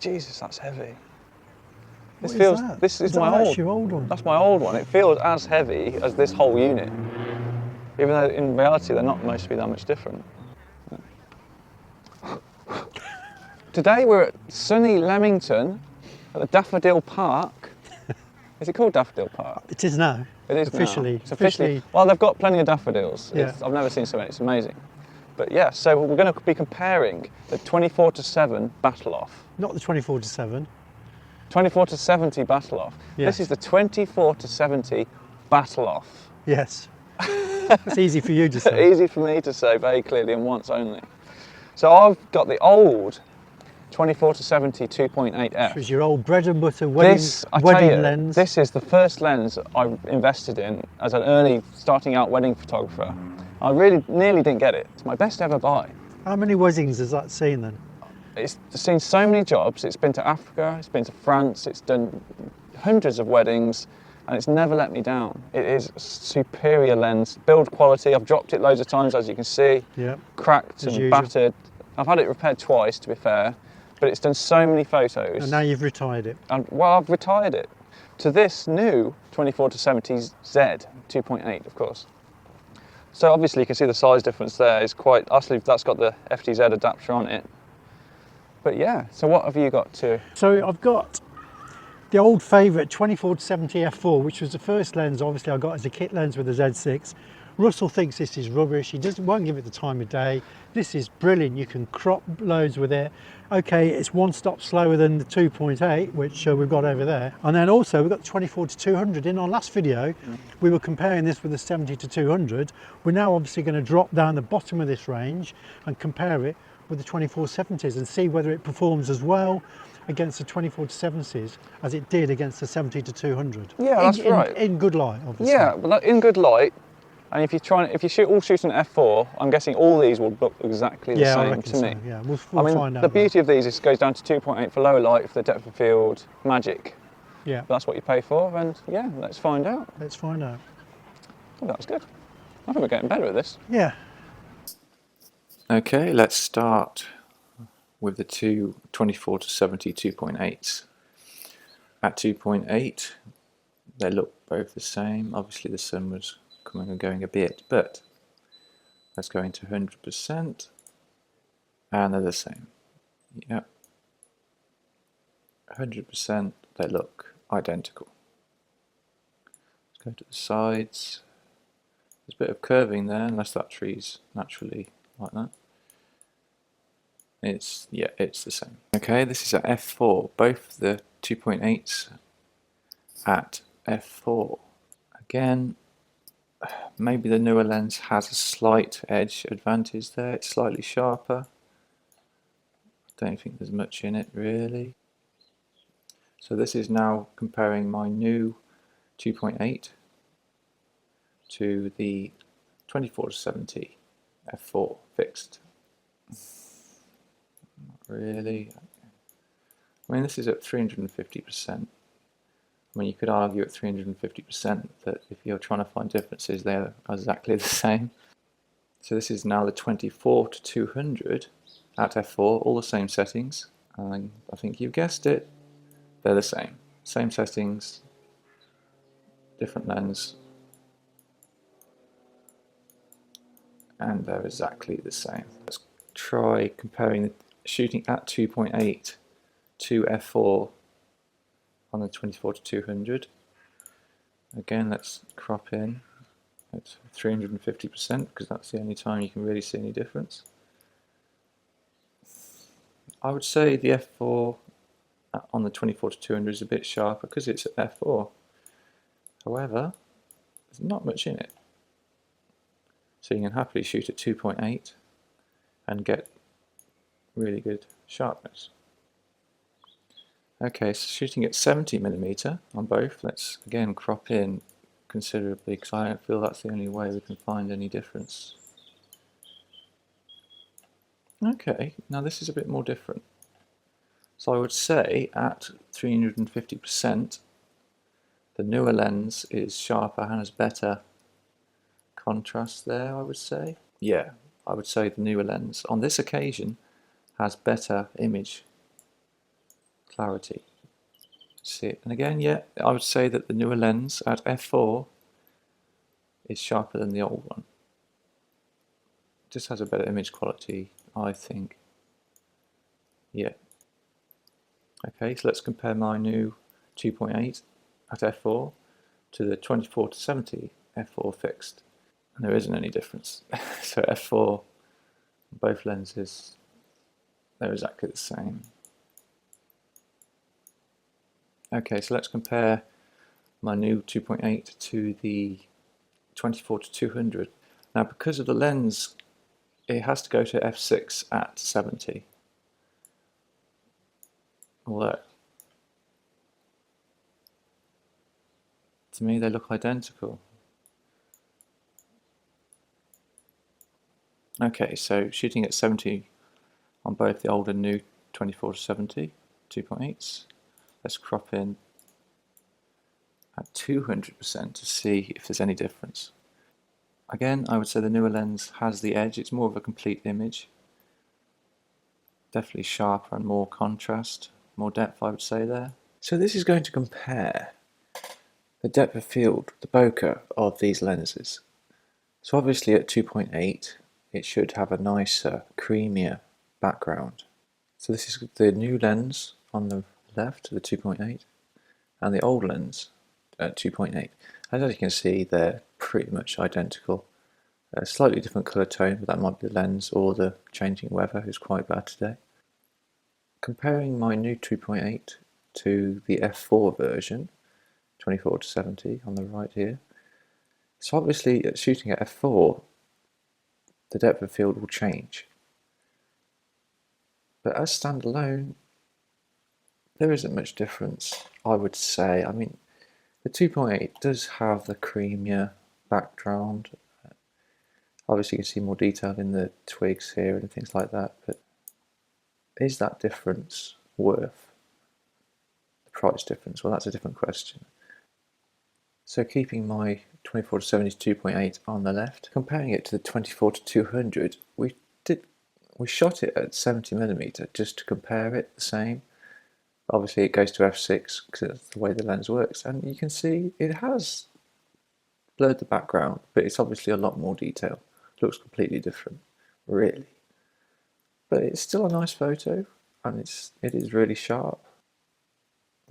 Jesus, that's heavy. What is that? This is that my that's old. your old one? That's my old one. It feels as heavy as this whole unit, even though in reality they're not supposed to be that much different. Today we're at sunny Leamington at the Daffodil Park. Is it called Daffodil Park? It is now. It is officially. now. It's officially. Well, they've got plenty of daffodils. Yeah. I've never seen so many. It's amazing. But yeah, so we're going to be comparing the 24-7 battle off. Not the 24-7. 24-70 battle off. Yes. This is the 24-70 battle off. Yes. It's easy for you to say. Easy for me to say very clearly and once only. So I've got the old 24-70 2.8f. Which is your old bread and butter wedding lens. This is the first lens I invested in as an early starting out wedding photographer. I really nearly didn't get it. It's my best ever buy. How many weddings has that seen then? It's seen so many jobs. It's been to Africa, it's been to France, it's done hundreds of weddings, and it's never let me down. It is a superior lens. Build quality, I've dropped it loads of times, as you can see. Yeah. Cracked and battered. I've had it repaired twice, to be fair, but it's done so many photos. And now you've retired it. And, well, I've retired it to this new 24-70 Z 2.8, of course. So obviously you can see the size difference there is quite, actually that's got the FTZ adapter on it. But yeah, so what have you got to? So I've got the old favourite 24-70 f4, which was the first lens obviously I got as a kit lens with the Z6. Russell thinks this is rubbish, he won't give it the time of day. This is brilliant, you can crop loads with it. Okay, it's one stop slower than the 2.8, which we've got over there. And then also we've got the 24-200 in our last video. We were comparing this with the 70-200. We're now obviously going to drop down the bottom of this range and compare it with the 24-70s and see whether it performs as well against the 24-70s as it did against the 70-200. Yeah, that's right. In good light, obviously. Yeah, but in good light. And if you all shoot an f4, I'm guessing all these will look exactly the same to me. Yeah, we'll find out. The beauty of these is it goes down to 2.8 for lower light for the depth of field magic. Yeah. But that's what you pay for, and yeah, let's find out. Let's find out. Oh, that was good. I think we're getting better at this. Yeah. Okay, let's start with the two 24-70 2.8s. At 2.8, they look both the same. Obviously the sun was coming and going a bit, but let's go into 100% and they're the same. Yep. 100%, they look identical. Let's go to the sides. There's a bit of curving there, unless that tree's naturally like that. It's the same. Okay, this is at f4. Both the 2.8s at f4. Again, maybe the newer lens has a slight edge advantage there. It's slightly sharper. Don't think there's much in it really. So this is now comparing my new 2.8 to the 24-70 f4 fixed. Not really. I mean, this is at 350%. I mean, you could argue at 350% that if you're trying to find differences, they're exactly the same. So this is now the 24-200 at f4, all the same settings. And I think you guessed it, they're the same. Same settings, different lens, and they're exactly the same. Let's try comparing the shooting at 2.8 to f4 on the 24-200. Again, let's crop in at 350% because that's the only time you can really see any difference. I would say the f4 on the 24-200 is a bit sharper because it's at f4. However, there's not much in it. So you can happily shoot at 2.8 and get really good sharpness. Okay, so shooting at 70mm on both, let's again crop in considerably because I don't feel that's the only way we can find any difference. Okay, now this is a bit more different. So I would say at 350% the newer lens is sharper and has better contrast there, I would say. Yeah, I would say the newer lens on this occasion has better image clarity. See it, and again, yeah, I would say that the newer lens at f4 is sharper than the old one. It just has a better image quality, I think. Yeah. Okay, so let's compare my new 2.8 at f4 to the 24-70 f4 fixed, and there isn't any difference. So f4, both lenses, they're exactly the same. Okay, so let's compare my new 2.8 to the 24-200. Now, because of the lens, it has to go to f6 at 70. Although, to me, they look identical. Okay, so shooting at 70 on both the old and new 24-70 2.8s. Let's crop in at 200% to see if there's any difference. Again, I would say the newer lens has the edge. It's more of a complete image. Definitely sharper and more contrast, more depth, I would say there. So this is going to compare the depth of field, the bokeh of these lenses. So obviously at 2.8 it should have a nicer, creamier background. So this is the new lens on the left, the 2.8, and the old lens at 2.8. As you can see, they're pretty much identical. A slightly different colour tone, but that might be the lens or the changing weather is quite bad today. Comparing my new 2.8 to the f4 version, 24-70 on the right here. So obviously shooting at f4, the depth of field will change. But as standalone, there isn't much difference, I would say. I mean, the 2.8 does have the creamier background. Obviously you can see more detail in the twigs here and things like that, but is that difference worth the price difference? Well, that's a different question. So keeping my 24-70 2.8 on the left, comparing it to the 24-200, we shot it at 70mm just to compare it the same. Obviously it goes to f6 because that's the way the lens works, and you can see it has blurred the background, but it's obviously a lot more detail. It looks completely different, really. But it's still a nice photo, and it is really sharp.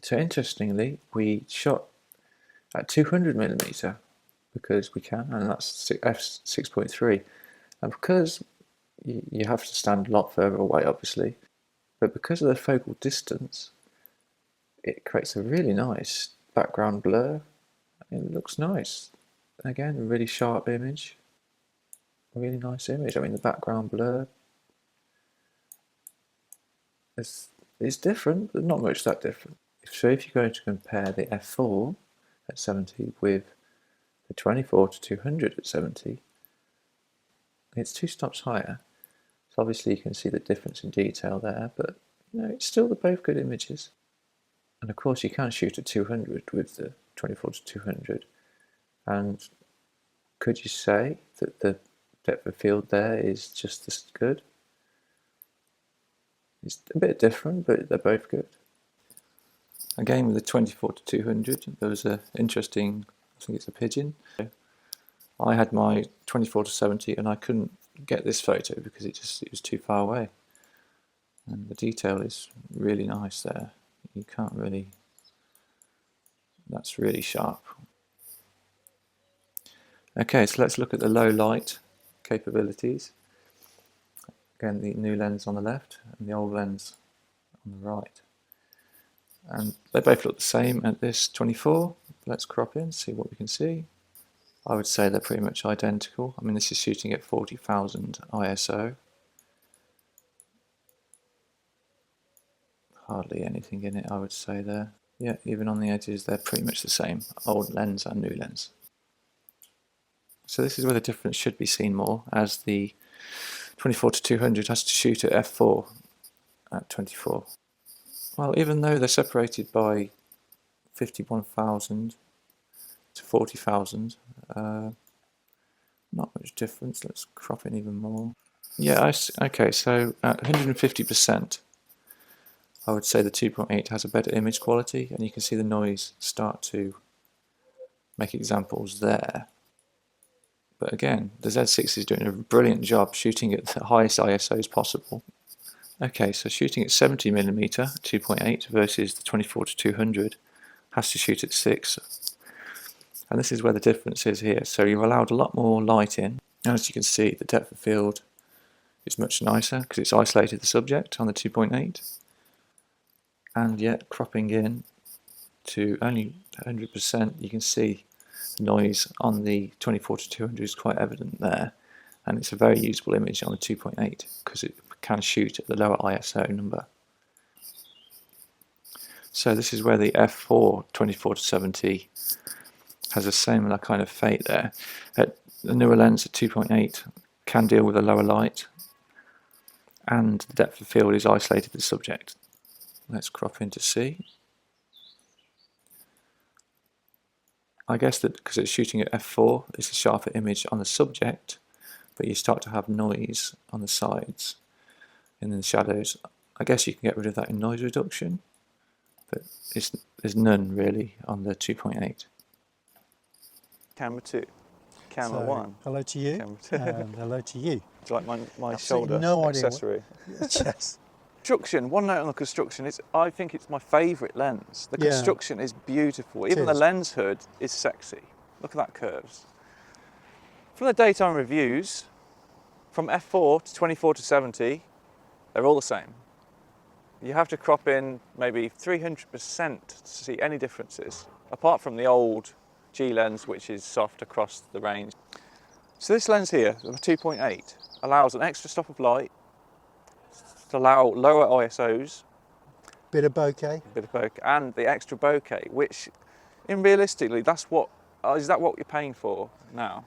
So interestingly, we shot at 200mm because we can, and that's f6.3, and because you have to stand a lot further away, obviously, but because of the focal distance, it creates a really nice background blur. It looks nice. Again, a really sharp image, a really nice image. I mean, the background blur is different, but not much that different. So if you're going to compare the f4 at 70 with the 24-200 at 70, it's 2 stops higher. So obviously you can see the difference in detail there, but it's still both good images. And of course you can shoot at 200 with the 24-200. And could you say that the depth of field there is just as good? It's a bit different, but they're both good. Again, with the 24-200, there was an interesting, I think it's a pigeon. I had my 24-70 and I couldn't get this photo because it was too far away. And the detail is really nice there. You can't really, that's really sharp. Okay, so let's look at the low light capabilities. Again, the new lens on the left and the old lens on the right. And they both look the same at this 24. Let's crop in, see what we can see. I would say they're pretty much identical. I mean, this is shooting at 40,000 ISO. Hardly anything in it, I would say there. Yeah, even on the edges, they're pretty much the same. Old lens and new lens. So this is where the difference should be seen more, as the 24-200 has to shoot at f4 at 24. Well, even though they're separated by 51,000 to 40,000, not much difference. Let's crop in even more. Yeah, okay, so at 150%, I would say the 2.8 has a better image quality, and you can see the noise start to make examples there. But again, the Z6 is doing a brilliant job shooting at the highest ISOs possible. Okay, so shooting at 70mm 2.8 versus the 24-200 has to shoot at 6. And this is where the difference is here. So you've allowed a lot more light in. And as you can see, the depth of field is much nicer because it's isolated the subject on the 2.8. And yet cropping in to only 100%, you can see the noise on the 24-200 is quite evident there. And it's a very usable image on the 2.8 because it can shoot at the lower ISO number. So this is where the f4 24-70 has a similar kind of fate there. The newer lens at 2.8 can deal with a lower light, and the depth of field is isolated the subject. Let's crop into C. I guess that because it's shooting at f4, it's a sharper image on the subject, but you start to have noise on the sides and in the shadows. I guess you can get rid of that in noise reduction, but there's none really on the 2.8. Camera 2, camera So, 1. Hello to you, Camera 2. and hello to you. Do you like my Absolutely shoulder no idea accessory? Yes. Construction, one note on the construction, I think it's my favourite lens. The Yeah. construction is beautiful. Even It the is. lens hood is sexy. Look at that curves. From the daytime reviews, from f4 to 24-70, they're all the same. You have to crop in maybe 300% to see any differences, apart from the old G lens, which is soft across the range. So this lens here, the 2.8, allows an extra stop of light, to allow lower ISOs, Bit of bokeh. bit of bokeh, and the extra bokeh, which, in realistically, is that what you're paying for now?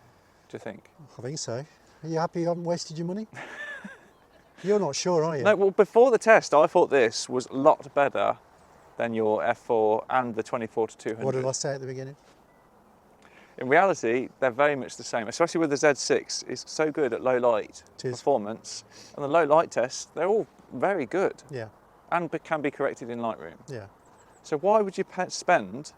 Do you think? I think so. Are you happy you haven't wasted your money? You're not sure, are you? No. Well, before the test, I thought this was a lot better than your f4 and the 24-200. What did I say at the beginning? In reality, they're very much the same, especially with the Z6. It's so good at low light performance, and the low light tests, they're all very good. Yeah. And can be corrected in Lightroom. Yeah. So why would you spend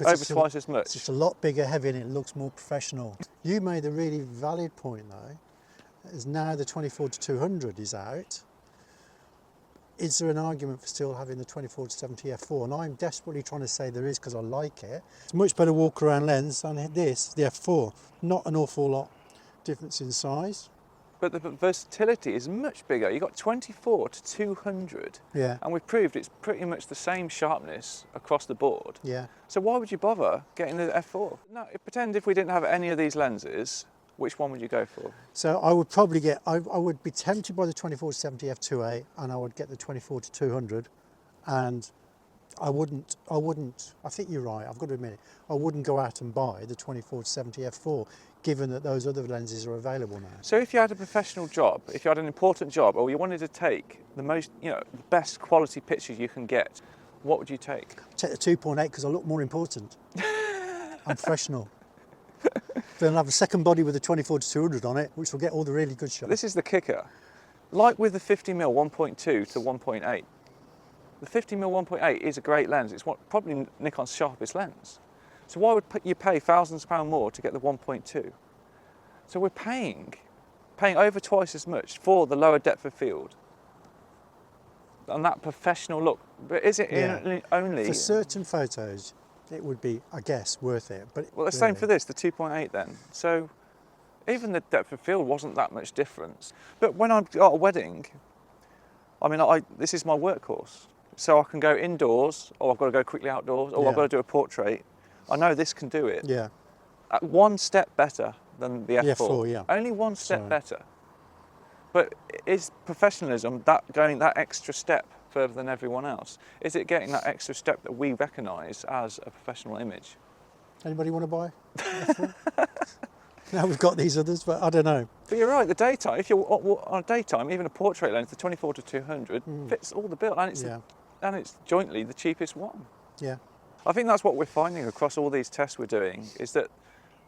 over twice as much? It's a lot bigger, heavier, and it looks more professional. You made a really valid point though, as now the 24-200 is out. Is there an argument for still having the 24-70 f4? And I'm desperately trying to say there is because I like it. It's a much better walk around lens than this, the f4. Not an awful lot difference in size. But the versatility is much bigger. You've got 24-200, Yeah. and we've proved it's pretty much the same sharpness across the board. Yeah. So why would you bother getting the f4? No, pretend if we didn't have any of these lenses, which one would you go for? So I would probably get, I would be tempted by the 24-70 f2.8, and I would get the 24-200, and I wouldn't, I think you're right, I've got to admit it, I wouldn't go out and buy the 24-70 f4, given that those other lenses are available now. So if you had a professional job, if you had an important job, or you wanted to take the most, the best quality pictures you can get, what would you take? Take the 2.8 because I look more important. I'm professional. Then I'll have a second body with a 24-200 on it, which will get all the really good shots. This is the kicker. Like with the 50mm 1.2 to 1.8, the 50mm 1.8 is a great lens. It's probably Nikon's sharpest lens. So why would you pay thousands of pounds more to get the 1.2? So we're paying over twice as much for the lower depth of field and that professional look. But is it only for certain photos? It would be, I guess, worth it. But well, the same for this, the 2.8 then. So even the depth of field wasn't that much difference. But when I've got a wedding, this is my workhorse. So I can go indoors, or I've got to go quickly outdoors, or I've got to do a portrait. I know this can do it. Yeah. One step better than the F4. The F4, yeah. Only one step better. But is professionalism going that extra step further than everyone else? Is it getting that extra step that we recognise as a professional image? Anybody want to buy F4? Now we've got these others, but I don't know. But you're right, the daytime, if you're on a daytime, even a portrait lens, the 24-200 fits all the bill, and it's jointly the cheapest one. Yeah. I think that's what we're finding across all these tests we're doing, is that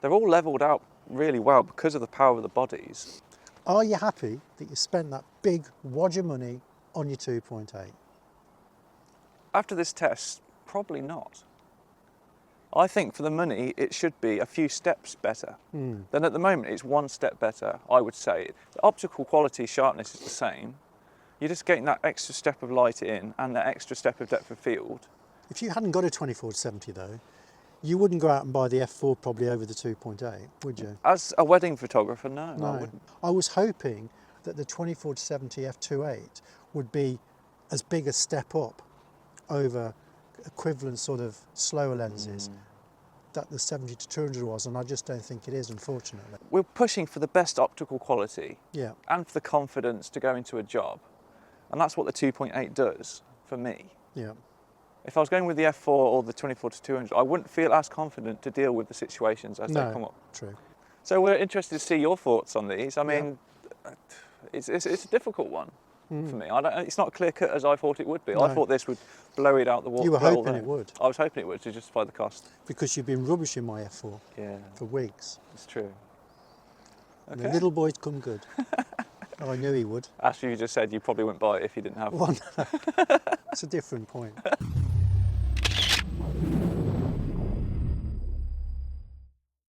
they're all levelled out really well because of the power of the bodies. Are you happy that you spent that big wad of money on your 2.8? After this test, probably not. I think for the money, it should be a few steps better. Then at the moment, it's one step better, I would say. The optical quality sharpness is the same. You're just getting that extra step of light in and that extra step of depth of field. If you hadn't got a 24-70 though, you wouldn't go out and buy the f4 probably over the 2.8, would you? As a wedding photographer, no, No. I wouldn't. I was hoping that the 24-70 f2.8 would be as big a step up over equivalent sort of slower lenses that the 70-200 was, and I just don't think it is, unfortunately. We're pushing for the best optical quality Yeah, and for the confidence to go into a job. And that's what the 2.8 does for me. yeah. If I was going with the f4 or the 24-200, I wouldn't feel as confident to deal with the situations as they come No, up. true. So we're interested to see your thoughts on these. I mean, it's a difficult one for me. It's not clear cut as I thought it would be. I No. thought this would blow it out the water. You were hoping it would. I was hoping it would to justify the cost. Because you've been rubbishing my f4 Yeah, for weeks. it's true. And Okay. the little boy's come good. Oh, I knew he would. As you just said, you probably wouldn't buy it if you didn't have one. One. It's a different point.